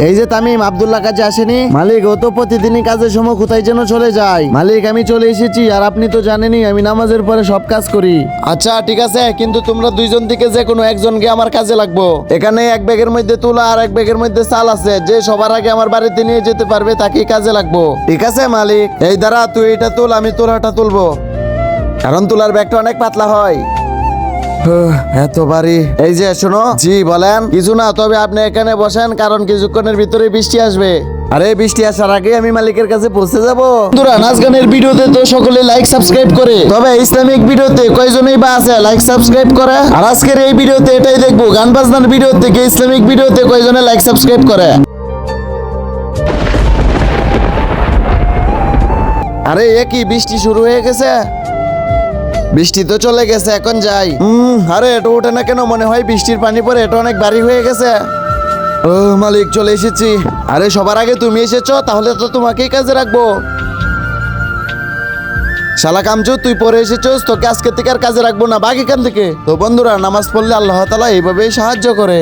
এই যে তামিম আব্দুল্লাহ কাজে আসেনি? মালিক ও তো প্রতিদিনই কাজের সময় কোথায় যেন চলে যায়। মালিক আমি চলে এসেছি, আর আপনি তো জানেনই আমি নামাজের পরে সব কাজ করি। আচ্ছা ঠিক আছে, কিন্তু তোমরা দুইজন থেকে যে কোনো একজনকে আমার কাজে লাগবো। এখানে এক ব্যাগের মধ্যে তুলা আর এক ব্যাগের মধ্যে চাল আছে, যে সবার আগে আমার বাড়িতে নিয়ে যেতে পারবে তাকেই কাজে লাগবো। ঠিক আছে মালিক। এই দাঁড়া, তুই এটা তুল, আমি তোলাটা তুলবো, কারণ তুলার ব্যাগটা অনেক পাতলা হয়। এত বাড়ি। এই যে শোনো। জি বলেন। কিছু না, তবে আপনি এখানে বসেন, কারণ কিছুক্ষণের ভিতরে বৃষ্টি আসবে। আরে বৃষ্টি আসার আগে আমি মালিকের কাছে পৌঁছে যাবো। বন্ধুরা, নাচ গানের ভিডিওতে তো সকলে লাইক সাবস্ক্রাইব করে, তবে ইসলামিক ভিডিওতে কয়জনই বা আছে লাইক সাবস্ক্রাইব করে? আর আজকের এই ভিডিওতে এটাই দেখবো, গান বাজনার ভিডিও থেকে ইসলামিক ভিডিওতে কয়জনে লাইক সাবস্ক্রাইব করে। আরে এ কি, বৃষ্টি শুরু হয়ে গেছে? বৃষ্টি তো চলে গেছে, এখন যাই। আরে এটা ওঠে না কেন? মনে হয় বৃষ্টির পানি পরে এটা অনেক ভারী হয়ে গেছে। ও মালিক, চলে এসেছি। আরে সবার আগে তুমি এসেছো, তাহলে তো তোমাকেই কাজে রাখবো। শালা কামচু, তুই পরে এসেছোস, তোকে আজকে থেকে আর কাজে রাখবো না, বাকি এখান থেকে। তো বন্ধুরা, নামাজ পড়লে আল্লাহ তাআলা এইভাবেই সাহায্য করে।